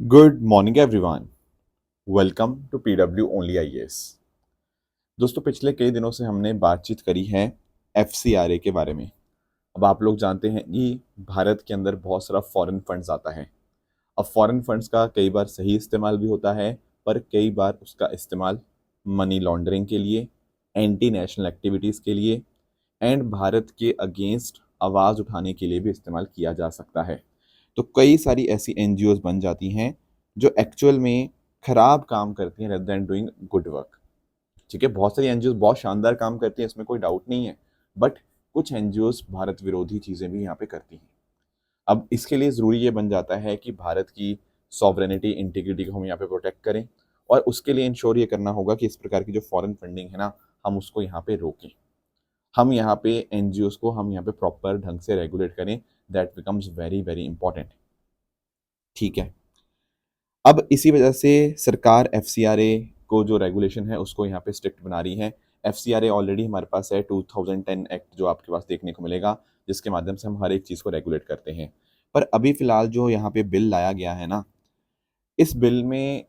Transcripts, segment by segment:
Good morning everyone. Welcome to PW only IAS. दोस्तों, पिछले कई दिनों से हमने बातचीत करी है एफसीआरए के बारे में। अब आप लोग जानते हैं कि भारत के अंदर बहुत सारा फॉरेन फंड्स आता है। अब फॉरेन फंड्स का कई बार सही इस्तेमाल भी होता है, पर कई बार उसका इस्तेमाल मनी लॉन्ड्रिंग के लिए, एंटी नेशनल एक्टिविटीज़ के लिए एंड भारत के अगेंस्ट आवाज़ उठाने के लिए भी इस्तेमाल किया जा सकता है। तो कई सारी ऐसी एनजीओज बन जाती हैं जो एक्चुअल में खराब काम करती हैं rather than doing good work. ठीक है, बहुत सारी एनजीओज बहुत शानदार काम करती हैं, इसमें कोई डाउट नहीं है, बट कुछ एनजीओज भारत विरोधी चीज़ें भी यहाँ पे करती हैं। अब इसके लिए ज़रूरी ये बन जाता है कि भारत की सॉवरेनिटी इंटीग्रिटी को हम यहाँ पे प्रोटेक्ट करें, और उसके लिए इंश्योर ये करना होगा कि इस प्रकार की जो फॉरेन फंडिंग है ना, हम उसको यहाँ पे रोकें। हम यहाँ पे एनजीओज को हम यहाँ पे प्रॉपर ढंग से रेगुलेट करें। That becomes very very important. ठीक है, अब इसी वजह से सरकार एफसीआरए को जो रेगुलेशन है उसको यहाँ पे स्ट्रिक्ट बना रही है। एफसीआरए ऑलरेडी हमारे पास है 2010 एक्ट जो आपके पास देखने को मिलेगा, जिसके माध्यम से हम हर एक चीज़ को रेगुलेट करते हैं। पर अभी फिलहाल जो यहाँ पे बिल लाया गया है ना, इस बिल में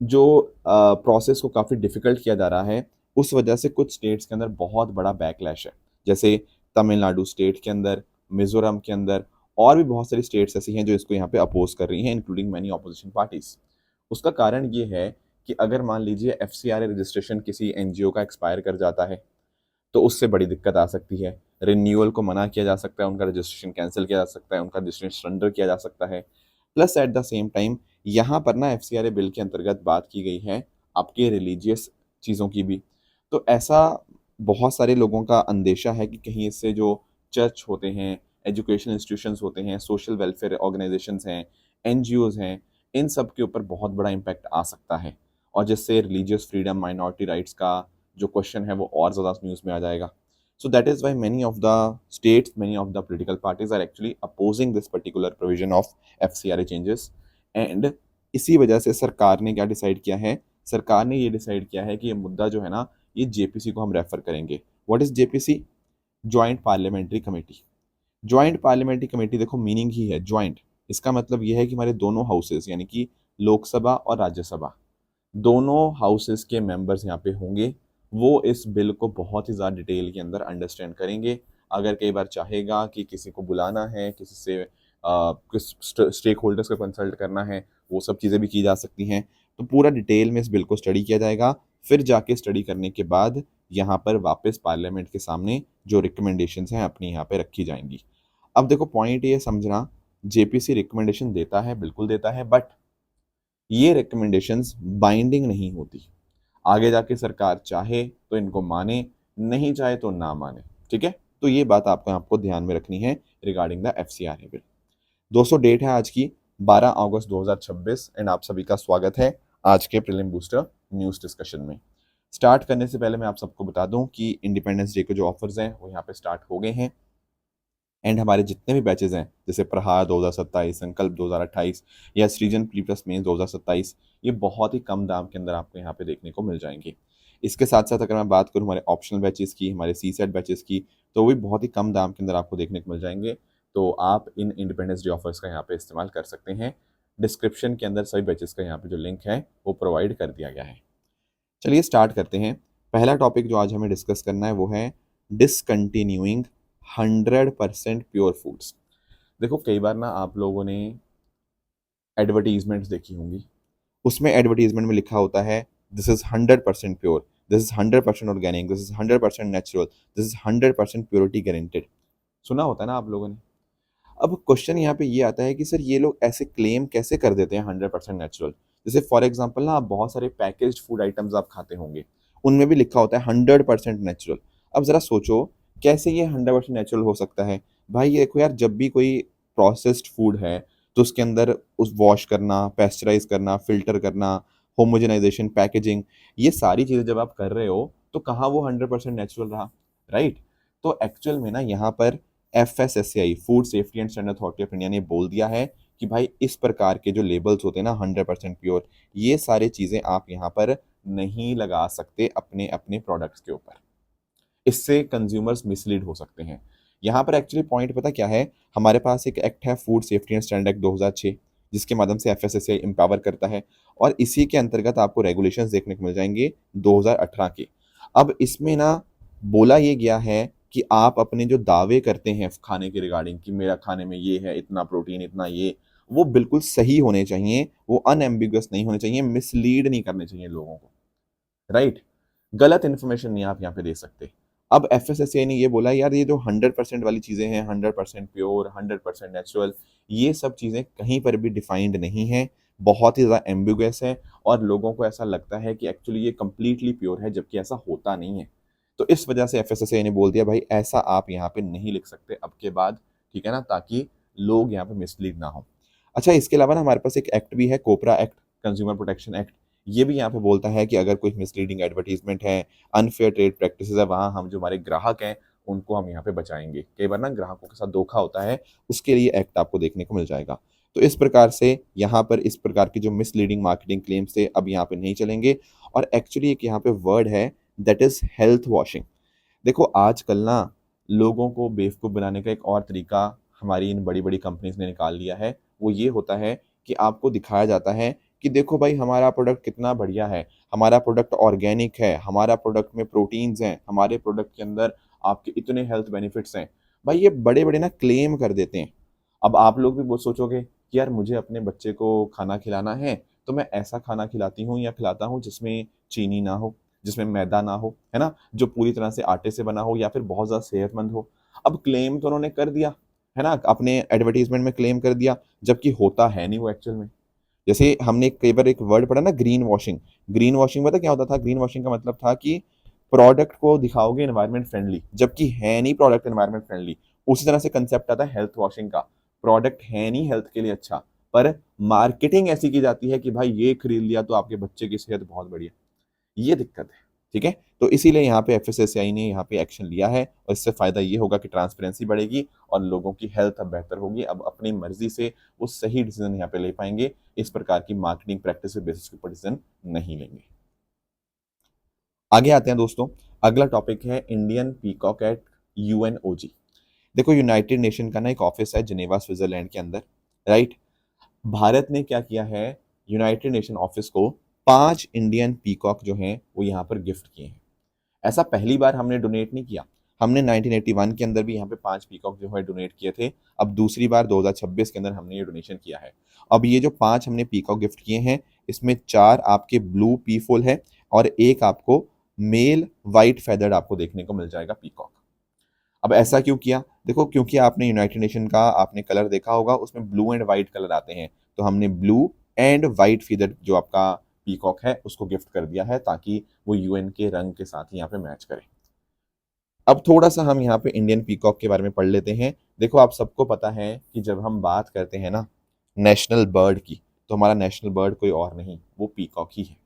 जो प्रोसेस को काफ़ी डिफिकल्ट किया जा रहा है, उस वजह से कुछ स्टेट्स के अंदर बहुत बड़ा बैकलैश है। जैसे तमिलनाडु स्टेट के अंदर, मिजोरम के अंदर, और भी बहुत सारी स्टेट्स ऐसी हैं जो इसको यहाँ पे अपोज कर रही हैं, इंक्लूडिंग मैनी ऑपोजिशन पार्टीज। उसका कारण ये है कि अगर मान लीजिए एफसीआरए रजिस्ट्रेशन किसी एनजीओ का एक्सपायर कर जाता है, तो उससे बड़ी दिक्कत आ सकती है। रिन्यूअल को मना किया जा सकता है, उनका रजिस्ट्रेशन कैंसिल किया जा सकता है, उनका रजिस्ट्रेशन सरेंडर किया जा सकता है। Plus at the same time यहाँ पर ना एफसीआरए बिल के अंतर्गत बात की गई है आपके रिलीजियस चीज़ों की भी। तो ऐसा बहुत सारे लोगों का अंदेशा है कि कहीं इससे जो चर्च होते हैं, एजुकेशन इंस्टीट्यूशंस होते हैं, सोशल वेलफेयर ऑर्गेनाइजेशंस हैं, एनजीओज हैं, इन सब के ऊपर बहुत बड़ा इम्पैक्ट आ सकता है, और जिससे रिलीजियस फ्रीडम, माइनॉरिटी राइट्स का जो क्वेश्चन है वो और ज़्यादा न्यूज़ में आ जाएगा। So that is why many of the states, many of the political parties are actually opposing this particular provision of FCRA changes. And इसी वजह से सरकार ने क्या डिसाइड किया है? सरकार ने ये डिसाइड किया है कि ये मुद्दा जो है ना, ये जेपीसी को हम रेफर करेंगे। What is JPC? Joint parliamentary committee. Joint parliamentary committee, देखो मीनिंग ही है जॉइंट। इसका मतलब ये है कि हमारे दोनों हाउसेस यानी कि लोकसभा और राज्यसभा, दोनों हाउसेस के मेंबर्स यहाँ पे होंगे। वो इस बिल को बहुत ही ज़्यादा डिटेल के अंदर अंडरस्टैंड करेंगे। अगर कई बार चाहेगा कि किसी को बुलाना है, किसी से किस स्टेक होल्डर्स को कंसल्ट करना है, वो सब चीज़ें भी की जा सकती हैं। तो पूरा डिटेल में इस बिल को स्टडी किया जाएगा। फिर जाके स्टडी करने के बाद यहाँ पर वापस पार्लियामेंट के सामने जो रिकमेंडेशंस हैं अपनी यहाँ पे रखी जाएंगी। अब देखो, पॉइंट ये समझना, जेपीसी रिकमेंडेशन देता है, बिल्कुल देता है, बट ये रिकमेंडेशंस बाइंडिंग नहीं होती। आगे जाके सरकार चाहे तो इनको माने, नहीं चाहे तो ना माने। ठीक है, तो ये बात आपको ध्यान में रखनी है रिगार्डिंग द एफसीआरए बिल। दोस्तों, डेट है आज की 12 अगस्त 2026 एंड आप सभी का स्वागत है आज के प्रीलिम बूस्टर न्यूज़ डिस्कशन में। स्टार्ट करने से पहले मैं आप सबको बता दूं कि इंडिपेंडेंस डे के जो ऑफर्स हैं वो यहाँ पे स्टार्ट हो गए हैं। एंड हमारे जितने भी बैचेज हैं, जैसे प्रहार 2027, संकल्प 2028 या सृजन प्री प्लस मेंस 2027, ये बहुत ही कम दाम के अंदर आपको यहाँ पे देखने को मिल जाएंगे। इसके साथ साथ अगर मैं बात करूँ हमारे ऑप्शनल बैचेस की, हमारे सी सेट बैचेस की, तो वो भी बहुत ही कम दाम के अंदर आपको देखने को मिल जाएंगे। तो आप इन इंडिपेंडेंस डे ऑफर्स का यहाँ पे इस्तेमाल कर सकते हैं। डिस्क्रिप्शन के अंदर सभी बैचेस का यहाँ पे जो लिंक है वो प्रोवाइड कर दिया गया है। चलिए स्टार्ट करते हैं। पहला टॉपिक जो आज हमें डिस्कस करना है वो है डिसकंटिन्यूइंग 100% प्योर फूड्स। देखो, कई बार ना आप लोगों ने एडवर्टीजमेंट्स देखी होंगी, उसमें एडवर्टीजमेंट में लिखा होता है this is 100% pure, this is 100% organic, this is 100% natural, this is 100% purity guaranteed. सुना होता है ना आप लोगों ने। अब क्वेश्चन यहाँ पे ये आता है कि सर ये लोग ऐसे क्लेम कैसे कर देते हैं 100% नेचुरल। जैसे फॉर एग्जांपल ना, आप बहुत सारे पैकेज्ड फूड आइटम्स आप खाते होंगे, उनमें भी लिखा होता है 100% नेचुरल। अब जरा सोचो, कैसे ये 100% नेचुरल हो सकता है? भाई ये देखो यार, जब भी कोई प्रोसेस्ड फूड है तो उसके अंदर उस वॉश करना, पेस्चराइज करना, फिल्टर करना, होमोजेनाइजेशन, पैकेजिंग, ये सारी चीज़ें जब आप कर रहे हो तो कहाँ वो 100% नेचुरल रहा, राइट? तो एक्चुअल में ना यहाँ पर FSSAI, food safety and standard authority of India ने बोल दिया है कि भाई इस प्रकार के जो लेबल्स होते हैं ना 100% प्योर, ये सारी चीज़ें आप यहाँ पर नहीं लगा सकते अपने अपने प्रोडक्ट्स के ऊपर। इससे कंज्यूमर्स मिसलीड हो सकते हैं। यहाँ पर एक्चुअली पॉइंट पता क्या है? हमारे पास एक एक्ट है food safety and standard act 2006। जिसके माध्यम से FSSAI एम्पावर करता है, और इसी के अंतर्गत आपको रेगुलेशंस देखने को मिल जाएंगे 2018 के। अब इसमें ना बोला ये गया है कि आप अपने जो दावे करते हैं खाने के रिगार्डिंग कि मेरा खाने में ये है, इतना प्रोटीन, इतना ये, वो बिल्कुल सही होने चाहिए, वो अनएम्बिगुअस नहीं होने चाहिए, मिसलीड नहीं करने चाहिए लोगों को, राइट। गलत इन्फॉर्मेशन नहीं आप यहाँ पे दे सकते। अब FSSAI ने ये बोला यार ये जो 100% वाली चीजें हैं, 100% प्योर, 100% नेचुरल, ये सब चीजें कहीं पर भी डिफाइंड नहीं है, बहुत ही ज्यादा एम्बिगुअस है, और लोगों को ऐसा लगता है कि एक्चुअली ये कंप्लीटली प्योर है, जबकि ऐसा होता नहीं है। तो इस वजह से FSSAI ने बोल दिया भाई ऐसा आप यहाँ पे नहीं लिख सकते अब के बाद, ठीक है ना, ताकि लोग यहाँ पे मिसलीड ना हो। अच्छा, इसके अलावा ना हमारे पास एक एक्ट भी है, कोपरा एक्ट, कंज्यूमर प्रोटेक्शन एक्ट। ये भी यहाँ पे बोलता है कि अगर कोई मिसलीडिंग एडवर्टीजमेंट है, अनफेयर ट्रेड प्रैक्टिसेस है, वहाँ हम जो हमारे ग्राहक हैं उनको हम यहाँ पे बचाएंगे। कई बार ना ग्राहकों के साथ धोखा होता है, उसके लिए एक्ट आपको देखने को मिल जाएगा। तो इस प्रकार से यहाँ पर इस प्रकार की जो मिसलीडिंग मार्केटिंग क्लेम्स थे अब यहाँ पे नहीं चलेंगे। और एक्चुअली एक यहाँ पे वर्ड है, दैट इज हेल्थ वॉशिंग। देखो आजकल ना लोगों को बेवकूफ़ बनाने का एक और तरीका हमारी इन बड़ी बड़ी कंपनीज ने निकाल लिया है। वो ये होता है कि आपको दिखाया जाता है कि देखो भाई हमारा प्रोडक्ट कितना बढ़िया है, हमारा प्रोडक्ट ऑर्गेनिक है, हमारा प्रोडक्ट में प्रोटीन्स हैं, हमारे प्रोडक्ट के अंदर आपके इतने हेल्थ बेनिफिट्स हैं। भाई ये बड़े बड़े ना क्लेम कर देते हैं। अब आप लोग भी वो सोचोगे कि यार मुझे अपने बच्चे को खाना खिलाना है, तो मैं ऐसा खाना खिलाती हूँ या खिलाता हूँ जिसमें चीनी ना हो, जिसमें मैदा ना हो, है ना, जो पूरी तरह से आटे से बना हो या फिर बहुत ज़्यादा सेहतमंद हो। अब क्लेम तो उन्होंने कर दिया, है ना, अपने एडवर्टीजमेंट में क्लेम कर दिया, जबकि होता है नहीं वो एक्चुअल में। जैसे हमने कई बार एक वर्ड पढ़ा ना, ग्रीन वॉशिंग। ग्रीन वॉशिंग पता क्या होता था? ग्रीन वॉशिंग का मतलब था कि प्रोडक्ट को दिखाओगे एनवायरमेंट फ्रेंडली, जबकि है नहीं प्रोडक्ट एनवायरमेंट फ्रेंडली। उसी तरह से कंसेप्ट आता है हेल्थ वॉशिंग का, प्रोडक्ट है नहीं हेल्थ के लिए अच्छा, पर मार्केटिंग ऐसी की जाती है कि भाई ये खरीद लिया तो आपके बच्चे की सेहत बहुत बढ़िया। ये दिक्कत है, ठीक है। तो इसीलिए यहाँ पे FSSAI ने यहाँ पे एक्शन लिया है, और इससे फायदा ये होगा कि ट्रांसपेरेंसी बढ़ेगी और लोगों की हेल्थ अब बेहतर होगी। अब अपनी मर्जी से वो सही डिसीजन यहाँ पे ले पाएंगे, इस प्रकार की मार्केटिंग प्रैक्टिस बेसिस के ऊपर डिसीजन नहीं लेंगे। आगे आते हैं दोस्तों, अगला टॉपिक है इंडियन पीकॉक एट UNOG। देखो यूनाइटेड नेशन का ना एक ऑफिस है जिनेवा स्विट्जरलैंड के अंदर, राइट। भारत ने क्या किया है, यूनाइटेड नेशन ऑफिस को 5 इंडियन पीकॉक जो हैं वो यहाँ पर गिफ्ट किए हैं। ऐसा पहली बार हमने डोनेट नहीं किया, हमने 1981 के अंदर भी यहाँ पे 5 पीकॉक जो है डोनेट किए थे। अब दूसरी बार 2026 के अंदर हमने ये डोनेशन किया है। अब ये जो 5 हमने पीकॉक गिफ्ट किए हैं, इसमें 4 आपके ब्लू पीफुल है और एक आपको मेल वाइट फेदर्ड आपको देखने को मिल जाएगा पीकॉक। अब ऐसा क्यों किया? देखो क्योंकि आपने यूनाइटेड नेशन का आपने कलर देखा होगा, उसमें ब्लू एंड व्हाइट कलर आते हैं, तो हमने ब्लू एंड व्हाइट फीदर जो आपका पीकॉक है उसको गिफ्ट कर दिया है, ताकि वो UN के रंग के साथ ही यहाँ पे मैच करे। अब थोड़ा सा हम यहाँ पे इंडियन पीकॉक के बारे में पढ़ लेते हैं। देखो आप सबको पता है कि जब हम बात करते हैं ना नेशनल बर्ड की, तो हमारा नेशनल बर्ड कोई और नहीं, वो पीकॉक ही है।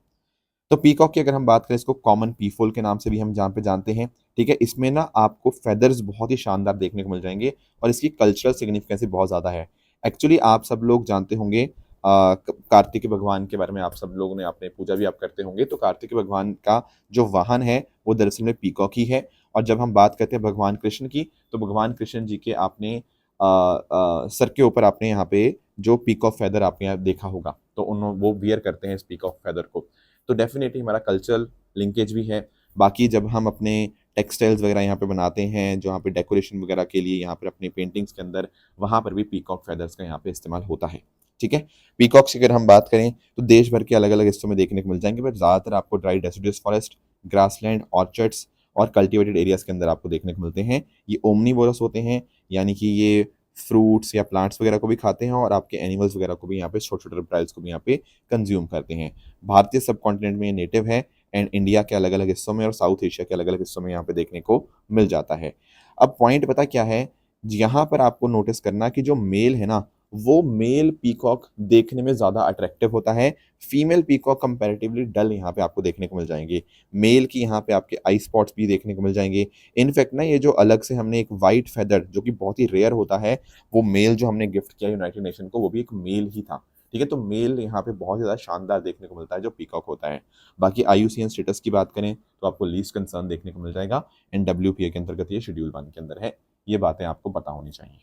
तो पीकॉक की अगर हम बात करें, इसको कॉमन पीफोल के नाम से भी हम जहाँ पे जानते हैं, ठीक है। इसमें ना आपको फेदर्स बहुत ही शानदार देखने को मिल जाएंगे, और इसकी कल्चरल सिग्निफिकेंस भी बहुत ज़्यादा है। एक्चुअली आप सब लोग जानते होंगे कार्तिक भगवान के बारे में, आप सब लोगों ने आपने पूजा भी आप करते होंगे, तो कार्तिक भगवान का जो वाहन है वो दरअसल में पीकॉक ही है। और जब हम बात करते हैं भगवान कृष्ण की, तो भगवान कृष्ण जी के आपने सर के ऊपर आपने यहाँ पे जो पीकॉक फेदर आपने यहाँ देखा होगा, तो उन्होंने वो वियर करते हैं इस पीकॉक फेदर को। तो डेफिनेटली हमारा कल्चरल लिंकेज भी है। बाकी जब हम अपने टेक्सटाइल्स वगैरह यहाँ पे बनाते हैं, जो यहाँ पे डेकोरेशन वगैरह के लिए यहाँ पर अपनी पेंटिंग्स के अंदर, वहाँ पर भी पीकॉक फेदर्स का यहाँ पे इस्तेमाल होता है, ठीक है। पीकॉक्स की अगर हम बात करें तो देश भर के अलग अलग हिस्सों में देखने को मिल जाएंगे, बट ज़्यादातर आपको dry deciduous forest, grassland, orchards और कल्टिवेटेड एरियाज के अंदर आपको देखने को मिलते हैं। ये ओमनीवोरस होते हैं, यानी कि ये फ्रूट्स या प्लांट्स वगैरह को भी खाते हैं, और आपके एनिमल्स वगैरह को भी यहाँ पे, छोटे छोटे रेप्टाइल्स को भी यहाँ पे कंज्यूम करते हैं। भारतीय सब कॉन्टिनेंट में ये नेटिव है, एंड इंडिया के अलग अलग हिस्सों में और साउथ एशिया के अलग अलग हिस्सों में यहाँ पे देखने को मिल जाता है। अब पॉइंट पता क्या है, यहाँ पर आपको नोटिस करना कि जो मेल है ना, वो मेल पीकॉक देखने में ज्यादा अट्रैक्टिव होता है। फीमेल पीकॉक कंपैरेटिवली डल यहाँ पे आपको देखने को मिल जाएंगे। मेल की यहाँ पे आपके आई स्पॉट्स भी देखने को मिल जाएंगे। इनफैक्ट ना ये जो अलग से हमने एक वाइट फेदर जो कि बहुत ही रेयर होता है, वो मेल जो हमने गिफ्ट किया यूनाइटेड नेशन को, वो भी एक मेल ही था, ठीक है। तो मेल यहाँ पे बहुत ज़्यादा शानदार देखने को मिलता है जो पीकॉक होता है। बाकी IUCN स्टेटस की बात करें तो आपको लीस्ट कंसर्न देखने को मिल जाएगा, एंड WPA के अंतर्गत ये शेड्यूल 1 के अंदर है। ये बातें आपको पता होनी चाहिए।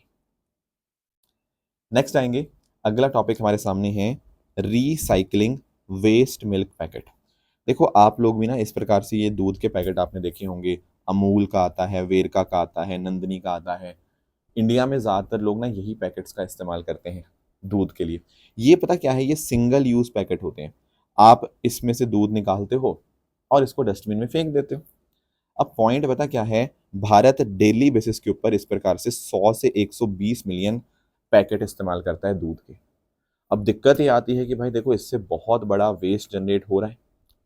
नेक्स्ट आएंगे, अगला टॉपिक हमारे सामने है रीसाइक्लिंग वेस्ट मिल्क पैकेट। देखो आप लोग भी ना इस प्रकार से ये दूध के पैकेट आपने देखे होंगे, अमूल का आता है, वेरका का आता है, नंदनी का आता है। इंडिया में ज़्यादातर लोग ना यही पैकेट्स का इस्तेमाल करते हैं दूध के लिए। ये पता क्या है, ये सिंगल यूज़ पैकेट होते हैं। आप इसमें से दूध निकालते हो और इसको डस्टबिन में फेंक देते हो। अब पॉइंट पता क्या है, भारत डेली बेसिस के ऊपर इस प्रकार से 100 से 120 मिलियन पैकेट इस्तेमाल करता है दूध के। अब दिक्कत ये आती है कि भाई देखो इससे बहुत बड़ा वेस्ट जनरेट हो रहा है,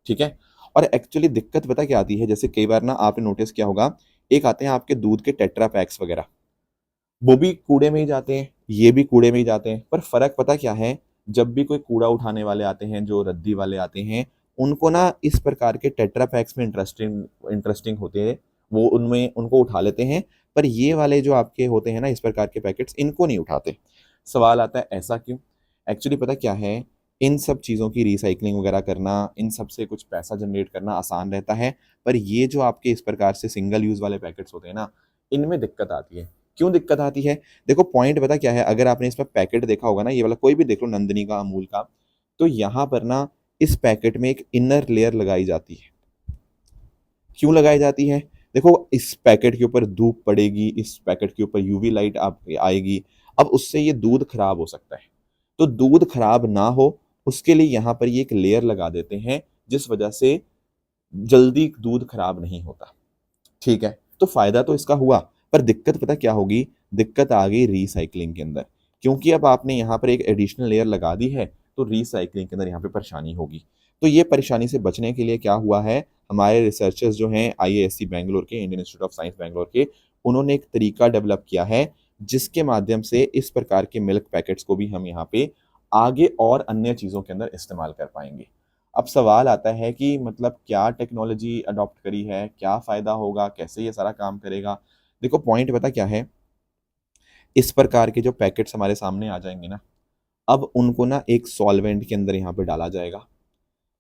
ठीक है। और एक्चुअली दिक्कत पता क्या आती है, जैसे कई बार ना आपने नोटिस किया होगा, एक आते हैं आपके दूध के टेट्रा पैक्स वगैरह, वो भी कूड़े में ही जाते हैं, ये भी कूड़े में ही जाते हैं। पर फर्क पता क्या है, जब भी कोई कूड़ा उठाने वाले आते हैं, जो रद्दी वाले आते हैं, उनको ना इस प्रकार के टेट्रा पैक्स में इंटरेस्टिंग इंटरेस्टिंग होते हैं, वो उनमें उनको उठा लेते हैं। पर ये वाले जो आपके होते हैं ना इस प्रकार के पैकेट्स, इनको नहीं उठाते। सवाल आता है ऐसा क्यों। एक्चुअली पता क्या है, इन सब चीज़ों की रिसाइकलिंग वगैरह करना, इन सब से कुछ पैसा जनरेट करना आसान रहता है। पर ये जो आपके इस प्रकार से सिंगल यूज़ वाले पैकेट्स होते हैं ना, इनमें दिक्कत आती है। क्यों दिक्कत आती है, देखो पॉइंट पता क्या है, अगर आपने इसमें पैकेट देखा होगा ना, ये वाला कोई भी देख लो, नंदनी का, अमूल का, तो यहाँ पर ना इस पैकेट में एक इनर लेयर लगाई जाती है। क्यों लगाई जाती है, देखो इस पैकेट के ऊपर धूप पड़ेगी, इस पैकेट के ऊपर यूवी लाइट आप आएगी, अब उससे ये दूध खराब हो सकता है। तो दूध खराब ना हो उसके लिए यहाँ पर ये एक लेयर लगा देते हैं, जिस वजह से जल्दी दूध खराब नहीं होता, ठीक है। तो फायदा तो इसका हुआ, पर दिक्कत पता क्या होगी, दिक्कत आ गई रिसाइकलिंग के अंदर। क्योंकि अब आपने यहाँ पर एक एडिशनल लेयर लगा दी है, तो रिसाइकलिंग के अंदर यहाँ पे परेशानी होगी। तो ये परेशानी से बचने के लिए क्या हुआ है, हमारे रिसर्चर्स जो हैं आईआईएससी बैंगलोर के, Indian institute of science Bangalore के, उन्होंने एक तरीका डेवलप किया है जिसके माध्यम से इस प्रकार के मिल्क पैकेट्स को भी हम यहाँ पे आगे और अन्य चीज़ों के अंदर इस्तेमाल कर पाएंगे। अब सवाल आता है कि मतलब क्या टेक्नोलॉजी अडॉप्ट करी है, क्या फ़ायदा होगा, कैसे ये सारा काम करेगा। देखो पॉइंट पता क्या है, इस प्रकार के जो पैकेट्स हमारे सामने आ जाएंगे ना, अब उनको ना एक सॉल्वेंट के अंदर यहाँ पे डाला जाएगा।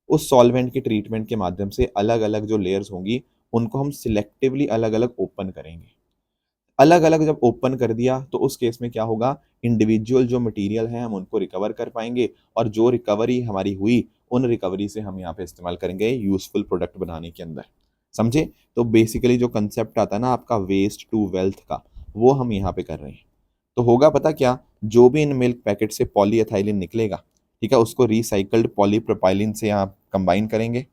उस सॉल्वेंट के ट्रीटमेंट के माध्यम से अलग अलग जो लेयर्स होंगी, उनको हम सिलेक्टिवली अलग अलग ओपन करेंगे। अलग अलग जब ओपन कर दिया तो उस केस में क्या होगा, इंडिविजुअल जो मटेरियल है हम उनको रिकवर कर पाएंगे, और जो रिकवरी हमारी हुई उन रिकवरी से हम यहाँ पे इस्तेमाल करेंगे यूजफुल प्रोडक्ट बनाने के अंदर। समझे, तो बेसिकली जो कंसेप्ट आता है ना आपका वेस्ट टू वेल्थ का, वो हम यहाँ पे कर रहे हैं। तो होगा पता क्या, जो भी इन मिल्क पैकेट से पॉलीएथाइलिन निकलेगा, ठीक है, उसको रिसाइकल्ड पॉलीप्रोपाइलिन से आप कंबाइन करेंगे,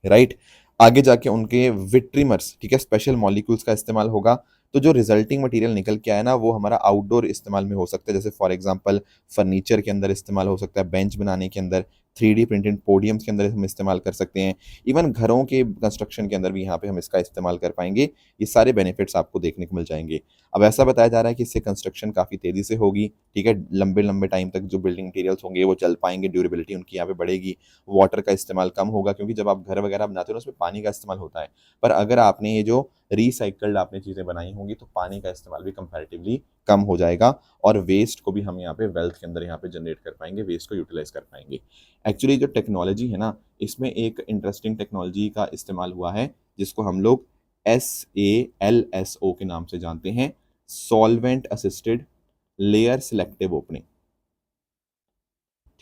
राइट। आगे जाके उनके विट्रीमर्स, ठीक है, स्पेशल मॉलिक्यूल्स का इस्तेमाल होगा। तो जो रिजल्टिंग मटेरियल निकल के आया ना, वो हमारा आउटडोर इस्तेमाल में हो सकता है, जैसे फॉर एग्जांपल फर्नीचर के अंदर इस्तेमाल हो सकता है, बेंच बनाने के अंदर, 3D प्रिंटेड पोडियम्स के अंदर हम इस्तेमाल कर सकते हैं, इवन घरों के कंस्ट्रक्शन के अंदर भी यहाँ पे हम इसका इस्तेमाल कर पाएंगे। ये सारे बेनिफिट्स आपको देखने को मिल जाएंगे। अब ऐसा बताया जा रहा है कि इससे कंस्ट्रक्शन काफ़ी तेज़ी से होगी, ठीक है, लंबे लंबे टाइम तक जो बिल्डिंग मटेरियल्स होंगे वो चल पाएंगे, ड्यूरेबिलिटी उनकी यहाँ पे बढ़ेगी, वाटर का इस्तेमाल कम होगा, क्योंकि जब आप घर वगैरह बनाते हो ना उसमें पानी का इस्तेमाल होता है। पर अगर आपने ये जो रिसाइकल्ड आपने चीज़ें बनाई होंगी तो पानी का इस्तेमाल भी कंपैरेटिवली कम हो जाएगा, और वेस्ट को भी हम यहाँ पे वेल्थ के अंदर यहाँ पे जनरेट कर पाएंगे, वेस्ट को यूटिलाइज कर पाएंगे। एक्चुअली जो टेक्नोलॉजी है ना, इसमें एक इंटरेस्टिंग टेक्नोलॉजी का इस्तेमाल हुआ है जिसको हम लोग SALSO के नाम से जानते हैं, solvent assisted layer selective opening,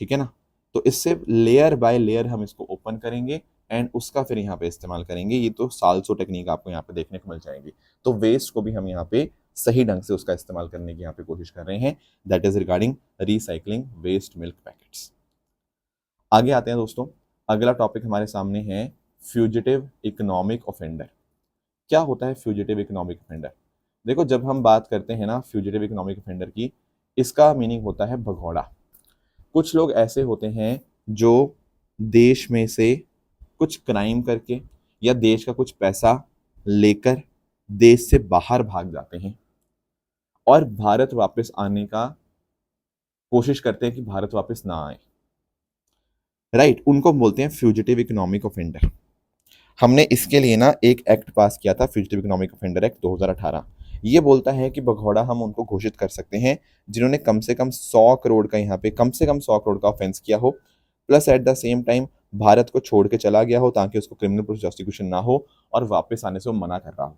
ठीक है ना। तो इससे लेयर बाय लेयर हम इसको ओपन करेंगे एंड उसका फिर यहाँ पे इस्तेमाल करेंगे। ये तो सालसो टेक्निक आपको यहाँ पे देखने को मिल जाएगी। तो वेस्ट को भी हम यहाँ पे सही ढंग से उसका इस्तेमाल करने की यहाँ पे कोशिश कर रहे हैं। That is regarding recycling waste milk packets. आगे आते हैं दोस्तों, अगला टॉपिक हमारे सामने है फ्यूजिटिव इकोनॉमिक ऑफेंडर। क्या होता है फ्यूजिटिव इकोनॉमिक ऑफेंडर? देखो जब हम बात करते हैं ना फ्यूजिटिव इकोनॉमिक ऑफेंडर की, इसका मीनिंग होता है भगौड़ा। कुछ लोग ऐसे होते हैं जो देश में से कुछ क्राइम करके या देश का कुछ पैसा लेकर देश से बाहर भाग जाते हैं और भारत वापस आने का कोशिश करते हैं कि भारत वापस ना आए, राइट। उनको बोलते हैं फ्यूजिटिव इकोनॉमिक ऑफेंडर। हमने इसके लिए ना एक एक्ट पास किया था, फ्यूजिटिव इकोनॉमिक ऑफेंडर एक्ट 2018। ये बोलता है कि भगौड़ा हम उनको घोषित कर सकते हैं जिन्होंने कम से कम 100 करोड़ का, यहाँ पे कम से कम 100 करोड़ का ऑफेंस किया हो, plus at the same time Bharat को छोड़ के चला गया हो ताकि उसको क्रिमिनल प्रोसिक्यूशन ना हो और वापस आने से वो मना कर रहा हो।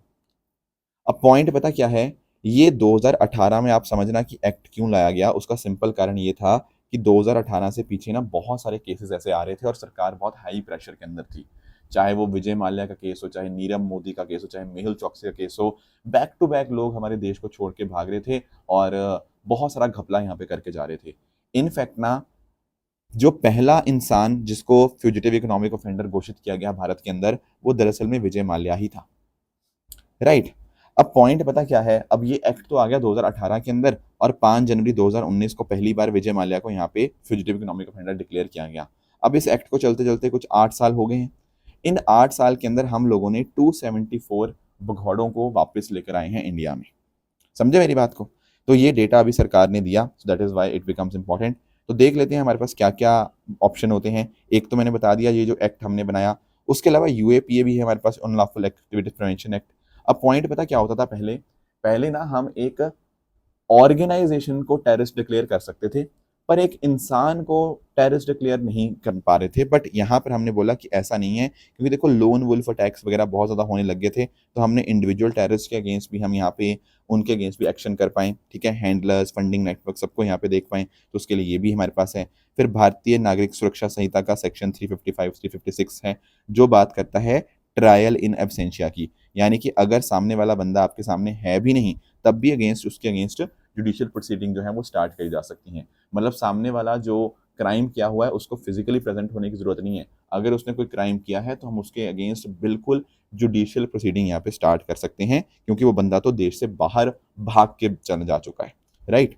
अब पॉइंट पता क्या है, ये 2018 में आप समझना कि एक्ट क्यों लाया गया, उसका सिंपल कारण ये था कि 2018 से पीछे ना बहुत सारे केसेस ऐसे आ रहे थे और सरकार बहुत हाई प्रेशर के अंदर थी। चाहे वो विजय माल्या का केस हो, चाहे नीरव मोदी का केस हो, चाहे मेहुल चौकसी का केस हो, बैक टू बैक लोग हमारे देश को छोड़ के भाग रहे थे और बहुत सारा घपला यहाँ पे करके जा रहे थे। इनफैक्ट ना, जो पहला इंसान जिसको फ्यूजिटिव इकोनॉमिक ऑफेंडर घोषित किया गया भारत के अंदर, वो दरअसल में विजय माल्या ही था। राइट। अब पॉइंट पता क्या है, अब ये एक्ट तो आ गया 2018 के अंदर और 5 जनवरी 2019 को पहली बार विजय माल्या को यहाँ पे फ्यूजिटिव इकोनॉमिक ऑफेंडर डिक्लेयर किया गया। अब इस एक्ट को चलते चलते कुछ 8 साल हो गए हैं। इन 8 साल के अंदर हम लोगों ने 274 भगौड़ों को वापस लेकर आए हैं इंडिया में। समझे मेरी बात को? तो ये डेटा अभी सरकार ने दिया, so that is why it becomes important. तो देख लेते हैं हमारे पास क्या क्या ऑप्शन होते हैं। एक तो मैंने बता दिया ये जो एक्ट हमने बनाया, उसके अलावा यूएपीए भी है हमारे पास, अनलॉफुल एक्टिविटीज प्रिवेंशन एक्ट। अब पॉइंट पता क्या होता था, पहले पहले ना हम एक ऑर्गेनाइजेशन को टेररिस्ट डिक्लेयर कर सकते थे पर एक इंसान को टेररिस्ट डिक्लेयर नहीं कर पा रहे थे। बट यहाँ पर हमने बोला कि ऐसा नहीं है, क्योंकि देखो लोन वुल्फ अटैक्स वगैरह बहुत ज़्यादा होने लग गए थे, तो हमने इंडिविजुअल टेररिस्ट के अगेंस्ट भी हम यहाँ पे उनके अगेंस्ट भी एक्शन कर पाएँ। ठीक है, हैंडलर्स, फंडिंग नेटवर्क, सबको यहाँ पे देख पाएँ, तो उसके लिए ये भी हमारे पास है। फिर भारतीय नागरिक सुरक्षा संहिता का सेक्शन 355 356 है, जो बात करता है ट्रायल इन एब्सेंशिया की, यानी कि अगर सामने वाला बंदा आपके सामने है भी नहीं तब भी उसके अगेंस्ट जुडिशियल प्रोसीडिंग जो है वो स्टार्ट करी जा सकती हैं। मतलब सामने वाला जो क्राइम किया हुआ है उसको फिजिकली प्रेजेंट होने की जरूरत नहीं है, अगर उसने कोई क्राइम किया है तो हम उसके अगेंस्ट बिल्कुल जुडिशियल प्रोसीडिंग यहाँ पे स्टार्ट कर सकते हैं, क्योंकि वो बंदा तो देश से बाहर भाग के चला जा चुका है। राइट।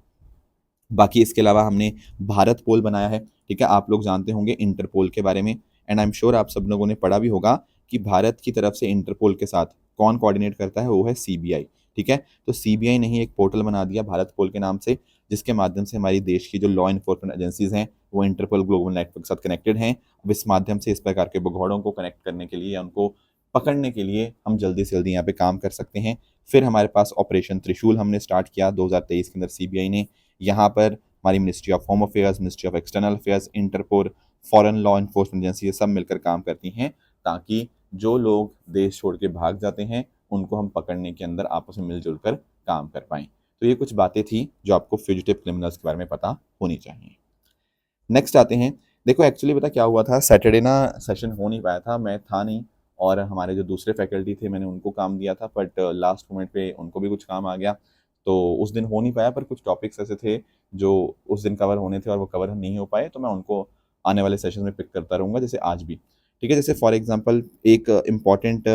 बाकी इसके अलावा हमने भारत पोल बनाया है। ठीक है, आप लोग जानते होंगे इंटरपोल के बारे में, एंड आई एम श्योर आप सब लोगों ने पढ़ा भी होगा कि भारत की तरफ से इंटरपोल के साथ कौन कोऑर्डिनेट करता है, वो है सीबीआई। ठीक है, तो सीबीआई ने ही एक पोर्टल बना दिया भारत पोल के नाम से, जिसके माध्यम से हमारी देश की जो लॉ इन्फोर्समेंट एजेंसीज हैं वो इंटरपोल ग्लोबल नेटवर्क के साथ कनेक्टेड हैं। अब इस माध्यम से इस प्रकार के भगौड़ों को कनेक्ट करने के लिए या उनको पकड़ने के लिए हम जल्दी से जल्दी यहाँ पे काम कर सकते हैं। फिर हमारे पास ऑपरेशन त्रिशूल हमने स्टार्ट किया 2023 के अंदर सीबीआई ने। यहाँ पर हमारी ministry of home affairs, ministry of external affairs, Interpol, foreign law enforcement agency, ये सब मिलकर काम करती हैं, ताकि जो लोग देश छोड़ के भाग जाते हैं उनको हम पकड़ने के अंदर आपस में मिलजुल कर काम कर पाएं। तो ये कुछ बातें थी जो आपको फ्यूजिटिव क्रिमिनल्स के बारे में पता होनी चाहिए। नेक्स्ट आते हैं। देखो एक्चुअली पता क्या हुआ था, सैटरडे ना सेशन हो नहीं पाया था, मैं था नहीं, और हमारे जो दूसरे फैकल्टी थे मैंने उनको काम दिया था, बट लास्ट मोमेंट पे उनको भी कुछ काम आ गया, तो उस दिन हो नहीं पाया। पर कुछ टॉपिक्स ऐसे थे जो उस दिन कवर होने थे और वो कवर नहीं हो पाए, तो मैं उनको आने वाले सेशन में पिक करता रहूँगा, जैसे आज भी। ठीक है, जैसे फॉर एग्जाम्पल एक इम्पॉर्टेंट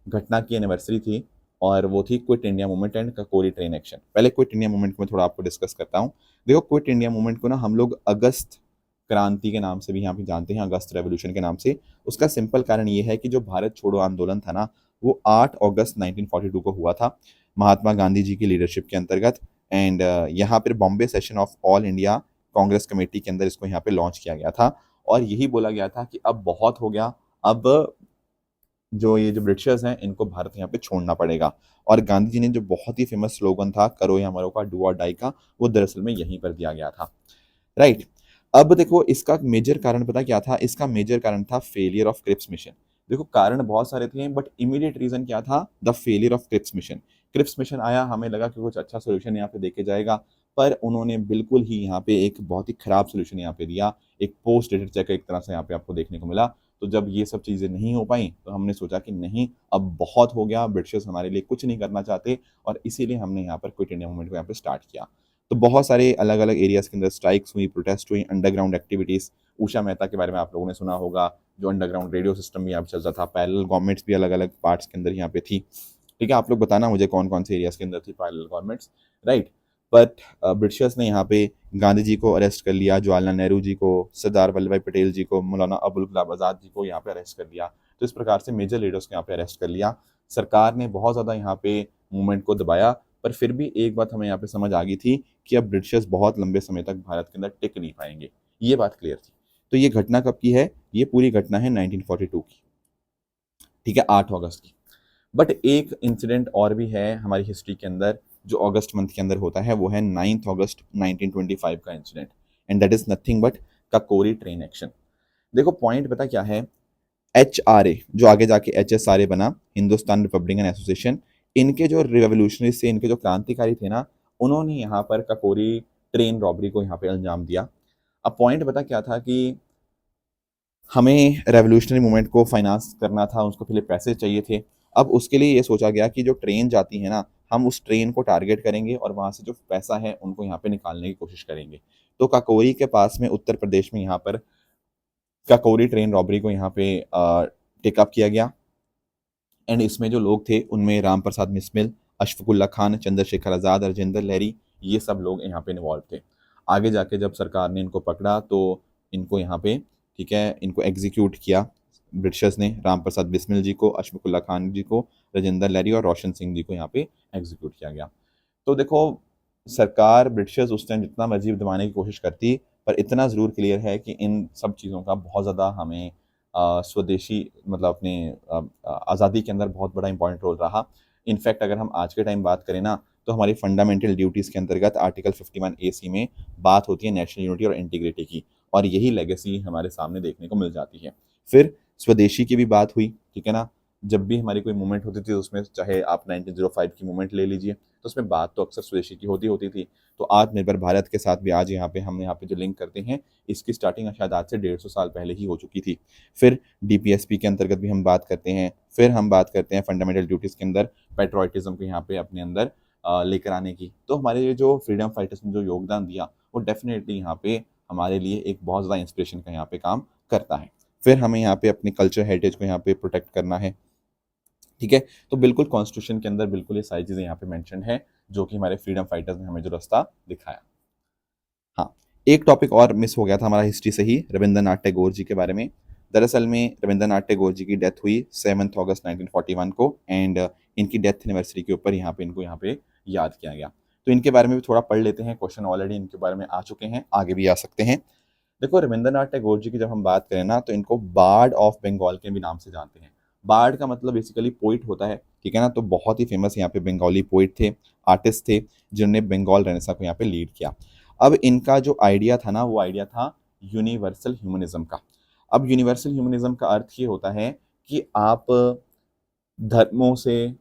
घटना की एनिवर्सरी थी और वो थी quit India movement and Kakori train action. पहले क्विट इंडिया मूवमेंट को मैं थोड़ा आपको डिस्कस करता हूँ। देखो क्विट इंडिया मूवमेंट को ना हम लोग अगस्त क्रांति के नाम से भी यहाँ पे जानते हैं, अगस्त रेवोल्यूशन के नाम से। उसका सिंपल कारण ये है कि जो भारत छोड़ो आंदोलन था ना, वो 8 अगस्त 1942 को हुआ था महात्मा गांधी जी की लीडरशिप के अंतर्गत। एंड यहाँ पर Bombay session of all India Congress committee के अंदर इसको यहाँ पे लॉन्च किया गया था, और यही बोला गया था कि अब बहुत हो गया, अब जो ये जो ब्रिटिशर्स हैं इनको भारत यहाँ पे छोड़ना पड़ेगा। और गांधी जी ने जो बहुत ही फेमस स्लोगन था करो या मरो का, डू और डाई का, वो दरअसल में यहीं पर दिया गया था। राइट। अब देखो इसका मेजर कारण पता क्या था, इसका मेजर कारण था फेलियर ऑफ क्रिप्स मिशन। देखो कारण बहुत सारे थे बट इमीडिएट रीजन क्या था, the failure of Cripps mission. Cripps mission आया, हमें लगा कि कुछ अच्छा सोल्यूशन यहाँ पे देके जाएगा, पर उन्होंने बिल्कुल ही यहाँ पे एक बहुत ही खराब सोल्यूशन यहाँ पे दिया, एक पोस्ट डेटेड चेक एक तरह से यहाँ पे आपको देखने को मिला। तो जब ये सब चीज़ें नहीं हो पाई तो हमने सोचा कि नहीं, अब बहुत हो गया, ब्रिटिशर्स हमारे लिए कुछ नहीं करना चाहते, और इसीलिए हमने यहाँ पर क्विट इंडिया मूवमेंट को यहाँ पे स्टार्ट किया। तो बहुत सारे अलग अलग एरियाज के अंदर स्ट्राइक्स हुई, प्रोटेस्ट हुई, अंडरग्राउंड एक्टिविटीज़। उषा मेहता के बारे में आप लोगों ने सुना होगा, जो अंडरग्राउंड रेडियो सिस्टम भी यहाँ पे चलता था, पैरेलल गवर्नमेंट्स भी अलग अलग पार्ट्स के अंदर यहाँ पे थी। ठीक है, आप लोग बताना मुझे कौन कौन से एरियाज के अंदर थी parallel governments. Right. But Britishers ने यहाँ पे गांधी जी को अरेस्ट कर लिया, जवाहरलाल नेहरू जी को, सरदार वल्लभ भाई पटेल जी को, मौलाना अबुल कलाम आज़ाद जी को यहाँ पे अरेस्ट कर लिया। तो इस प्रकार से मेजर लीडर्स को यहाँ पे अरेस्ट कर लिया। सरकार ने बहुत ज़्यादा यहाँ पे मूवमेंट को दबाया, पर फिर भी एक बात हमें यहाँ पे समझ आ गई थी कि अब ब्रिटिशर्स बहुत लंबे समय तक भारत के अंदर टिक नहीं पाएंगे, ये बात क्लियर थी। तो ये घटना कब की है, ये पूरी घटना है 1942 की। ठीक है, 8 अगस्त की। बट एक इंसिडेंट और भी है हमारी हिस्ट्री के अंदर जो अगस्त मंथ के अंदर होता है, वो है 9 अगस्त 1925 का incident, and that is nothing but Kakori train action. देखो पॉइंट पता क्या है, HRA जो आगे जाके HSRA बना, हिंदुस्तान रिपब्लिकन एसोसिएशन, इनके जो रिवोल्यूशनरी से, इनके जो क्रांतिकारी थे ना, उन्होंने यहाँ पर ककोरी ट्रेन रॉबरी को यहाँ पे अंजाम दिया। अब पॉइंट पता क्या था कि हमें रेवोल्यूशनरी मूवमेंट को फाइनेंस करना था, उसको पहले पैसे चाहिए थे। अब उसके लिए ये सोचा गया कि जो ट्रेन जाती है ना, हम उस ट्रेन को टारगेट करेंगे और वहाँ से जो पैसा है उनको यहाँ पे निकालने की कोशिश करेंगे। तो काकोरी के पास में उत्तर प्रदेश में यहाँ पर काकोरी ट्रेन रॉबरी को यहाँ पे टेकअप किया गया। एंड इसमें जो लोग थे उनमें राम प्रसाद बिस्मिल, अशफाकुल्ला खान, चंद्रशेखर आज़ाद, राजेंद्र लहरी, ये सब लोग यहाँ पे इन्वॉल्व थे। आगे जाके जब सरकार ने इनको पकड़ा तो इनको यहाँ पे, ठीक है, इनको एग्जीक्यूट किया ब्रिटिशर्स ने। राम प्रसाद बिस्मिल जी को, अशफाकुल्ला खान जी को, राजेंद्र लहरी और रोशन सिंह जी को यहाँ पे एग्जीक्यूट किया गया। तो देखो, सरकार ब्रिटिशर्स उस टाइम जितना मर्जी दबाने की कोशिश करती, पर इतना ज़रूर क्लियर है कि इन सब चीज़ों का बहुत ज़्यादा हमें स्वदेशी मतलब अपने आज़ादी के अंदर बहुत बड़ा इंपॉर्टेंट रोल रहा। इनफैक्ट अगर हम आज के टाइम बात करें ना, तो हमारी फंडामेंटल ड्यूटीज़ के अंतर्गत आर्टिकल 51A में बात होती है नेशनल यूनिटी और इंटीग्रिटी की, और यही लेगेसी हमारे सामने देखने को मिल जाती है। फिर स्वदेशी की भी बात हुई, ठीक है ना। जब भी हमारी कोई मूवमेंट होती थी उसमें, चाहे आप 1905 की मूवमेंट ले लीजिए, तो उसमें बात तो अक्सर स्वदेशी की होती होती थी। तो आत्मनिर्भर भारत के साथ भी आज हम यहाँ पे जो लिंक करते हैं, इसकी स्टार्टिंग शायद आज से 150 साल पहले ही हो चुकी थी। फिर डीपीएसपी के अंतर्गत भी हम बात करते हैं। फिर हम बात करते हैं फंडामेंटल ड्यूटीज़ के अंदर पेट्रोटिज्म को यहाँ पे अपने अंदर लेकर आने की। तो हमारे ये जो फ्रीडम फाइटर्स ने जो योगदान दिया, वो डेफिनेटली यहाँ पे हमारे लिए एक बहुत ज़्यादा इंस्पिरेशन का यहाँ पे काम करता है। फिर हमें यहाँ पे अपने कल्चर हेरिटेज को यहाँ पे प्रोटेक्ट करना है, ठीक है। तो बिल्कुल कॉन्स्टिट्यूशन के अंदर बिल्कुल ये सारी चीज़ें यहाँ पे मेंशन है, जो कि हमारे फ्रीडम फाइटर्स ने हमें जो रास्ता दिखाया। हाँ, एक टॉपिक और मिस हो गया था हमारा हिस्ट्री से ही, रविंद्रनाथ टैगोर जी के बारे में। दरअसल में रविंद्रनाथ टैगोर जी की डेथ हुई 7 अगस्त 1941 को, एंड इनकी डेथ एनिवर्सरी के ऊपर इनको यहाँ पे याद किया गया। तो इनके बारे में भी थोड़ा पढ़ लेते हैं, क्वेश्चन ऑलरेडी इनके बारे में आ चुके हैं, आगे भी आ सकते हैं। देखो, रविंद्रनाथ टैगोर जी की जब हम बात करें ना, तो इनको बार्ड ऑफ बंगाल के भी नाम से जानते हैं। बार्ड का मतलब बेसिकली पोइट होता है, ठीक है ना। तो बहुत ही फेमस यहाँ पे बंगाली पोइट थे, आर्टिस्ट थे, जिन्होंने बंगाल रेनेसां को यहाँ पे लीड किया। अब इनका जो आइडिया था ना, वो आइडिया था यूनिवर्सल ह्यूमनिज्म का। अब यूनिवर्सल ह्यूमनिज्म का अर्थ ये होता है कि आप धर्मों से,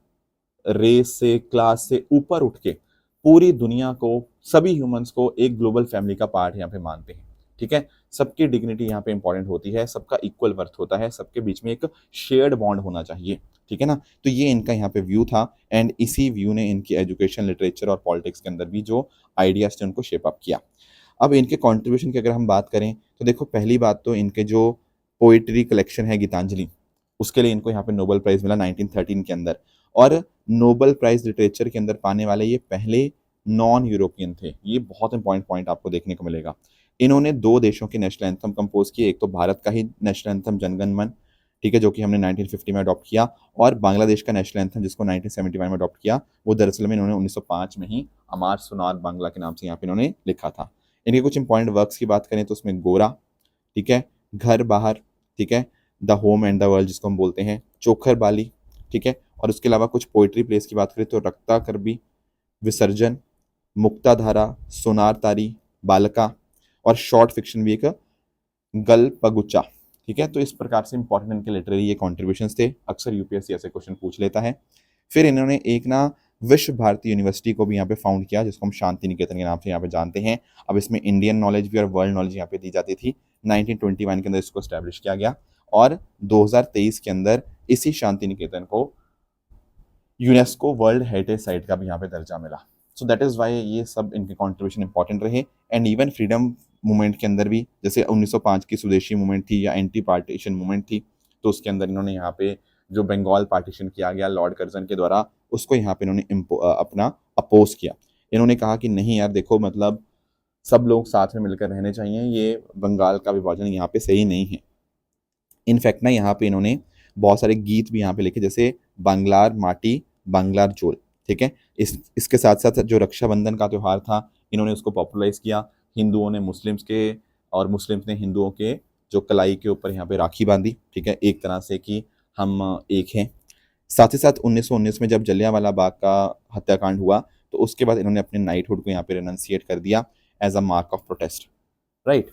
रेस से, क्लास से ऊपर उठ के पूरी दुनिया को, सभी ह्यूमंस को एक ग्लोबल फैमिली का पार्ट यहाँ पे मानते हैं, ठीक है। सबकी डिग्निटी यहाँ पे इंपॉर्टेंट होती है, सबका इक्वल वर्थ होता है, सबके बीच में एक शेयर्ड बॉन्ड होना चाहिए, ठीक है ना। तो ये इनका यहाँ पे व्यू था, एंड इसी व्यू ने इनकी एजुकेशन, लिटरेचर और पॉलिटिक्स के अंदर भी जो आइडियाज थे उनको शेप अप किया। अब इनके कॉन्ट्रीब्यूशन की अगर हम बात करें, तो देखो, पहली बात तो इनके जो पोइट्री कलेक्शन है गीतांजलि, उसके लिए इनको यहाँ पे नोबेल प्राइज मिला 1913 के अंदर। और नोबेल प्राइज लिटरेचर के अंदर पाने वाले ये पहले नॉन यूरोपियन थे। ये बहुत इंपॉर्टेंट पॉइंट आपको देखने को मिलेगा। इन्होंने 2 देशों के नेशनल एंथम कंपोज किए, एक तो भारत का ही नेशनल एंथम जनगण मन, ठीक है, जो कि हमने 1950 में अडॉप्ट किया, और बांग्लादेश का नेशनल एंथम जिसको 1971 में अडॉप्ट किया, वो दरअसल में इन्होंने 1905 में ही अमार सुनार बांग्ला के नाम से यहाँ पे इन्होंने लिखा था। इनके कुछ इंपॉर्टेंट वर्क्स की बात करें तो उसमें गोरा, ठीक है, घर बाहर, ठीक है, the home and the world जिसको हम बोलते हैं, चोखर बाली, ठीक है। और उसके अलावा कुछ पोइट्री प्लेस की बात करें तो रक्ता करबी, विसर्जन, मुक्ताधारा, सोनार तारी, बालका, और शॉर्ट फिक्शन भी एक गल्पगुच्चा, ठीक है। तो इस प्रकार से इंपॉर्टेंट इनके लिटरेरी ये कॉन्ट्रीब्यूशंस थे। अक्सर यूपीएससी ऐसे क्वेश्चन पूछ लेता है। फिर इन्होंने एक ना विश्व भारती यूनिवर्सिटी को भी यहाँ पे फाउंड किया, जिसको हम शांति निकेतन के नाम से यहाँ पे जानते हैं। अब इसमें इंडियन नॉलेज भी और वर्ल्ड नॉलेज यहाँ पे दी जाती थी। 1921 के अंदर इसको स्टैब्लिश किया गया, और 2023 के अंदर इसी शांति निकेतन को यूनेस्को वर्ल्ड हेरिटेज साइट का भी यहाँ पे दर्जा मिला। सो दैट इज़ वाई ये सब इनके कॉन्ट्रीब्यूशन इंपॉर्टेंट रहे। एंड इवन फ्रीडम मूवमेंट के अंदर भी, जैसे 1905 की स्वदेशी मूवमेंट थी या एंटी पार्टीशन मूवमेंट थी, तो उसके अंदर इन्होंने यहाँ पे जो बंगाल पार्टीशन किया गया लॉर्ड कर्जन के द्वारा, उसको यहाँ पे इन्होंने अपना अपोज किया। इन्होंने कहा कि नहीं यार, देखो, मतलब सब लोग साथ में मिलकर रहने चाहिए, ये बंगाल का विभाजन यहाँ पे सही नहीं है। इनफैक्ट ना यहाँ पे इन्होंने बहुत सारे गीत भी यहाँ पे लिखे, जैसे बांग्लार माटी बांग्लार जोल, ठीक है। इसके साथ साथ जो रक्षाबंधन का त्यौहार था, इन्होंने उसको पॉपुलराइज किया। हिंदुओं ने मुस्लिम्स के, और मुस्लिम्स ने हिंदुओं के जो कलाई के ऊपर यहाँ पे राखी बांधी, ठीक है, एक तरह से कि हम एक हैं। साथ ही साथ 1919 में जब जलियांवाला बाग का हत्याकांड हुआ, तो उसके बाद इन्होंने अपने नाइटहुड को यहाँ पे रेनंसिएट कर दिया as a mark of protest, right.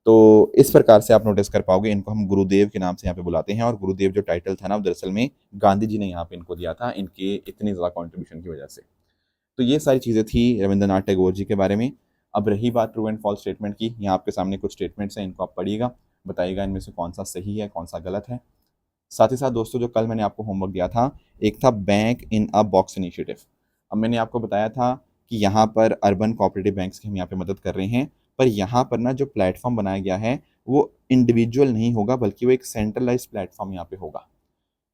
तो इस प्रकार से आप नोटिस कर पाओगे, इनको हम गुरुदेव के नाम से यहाँ पे बुलाते हैं, और गुरुदेव जो टाइटल था ना, दरअसल में गांधी जी ने यहाँ पे इनको दिया था, इनके इतनी ज़्यादा कॉन्ट्रीब्यूशन की वजह से। तो ये सारी चीज़ें थी रविंद्रनाथ टैगोर जी के बारे में। अब रही बात ट्रू एंड फॉल्स स्टेटमेंट की, यहाँ आपके सामने कुछ स्टेटमेंट्स हैं, इनको आप पढ़िएगा, बताइएगा इनमें से कौन सा सही है, कौन सा गलत है। साथ ही साथ दोस्तों, जो कल मैंने आपको होमवर्क दिया था, एक था बैंक इन अ बॉक्स इनिशिएटिव। अब मैंने आपको बताया था कि यहाँ पर अर्बन कोऑपरेटिव बैंक्स की हम यहाँ पे मदद कर रहे हैं, पर यहाँ पर ना जो प्लेटफॉर्म बनाया गया है वो इंडिविजुअल नहीं होगा, बल्कि वो एक सेंट्रलाइज प्लेटफॉर्म यहाँ पे होगा,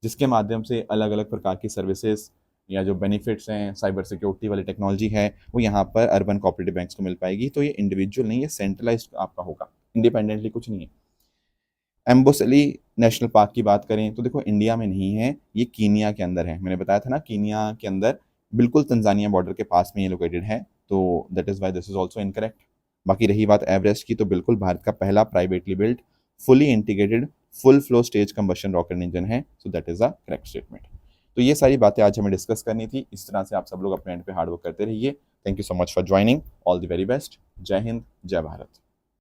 जिसके माध्यम से अलग अलग प्रकार की सर्विसेज या जो बेनिफिट्स हैं, साइबर सिक्योरिटी वाली टेक्नोलॉजी है, वो यहाँ पर अर्बन कोऑपरेटिव बैंक्स को मिल पाएगी। तो ये इंडिविजुअल नहीं, ये सेंट्रलाइज आपका होगा, इंडिपेंडेंटली कुछ नहीं है। एम्बोसली नेशनल पार्क की बात करें तो देखो, इंडिया में नहीं है, ये कीनिया के अंदर है। मैंने बताया था ना, कीनिया के अंदर, बिल्कुल तंजानिया बॉर्डर के पास में ये लोकेटेड है, तो that is why this is also incorrect. बाकी रही बात एवरेस्ट की, तो बिल्कुल भारत का पहला privately built fully integrated full flow stage combustion rocket engine है, so that is a correct statement. तो ये सारी बातें आज हमें डिस्कस करनी थी। इस तरह से आप सब लोग अपने एंड पे हार्ड वर्क करते रहिए। Thank you so much for joining. All the very best. जय हिंद, जय भारत।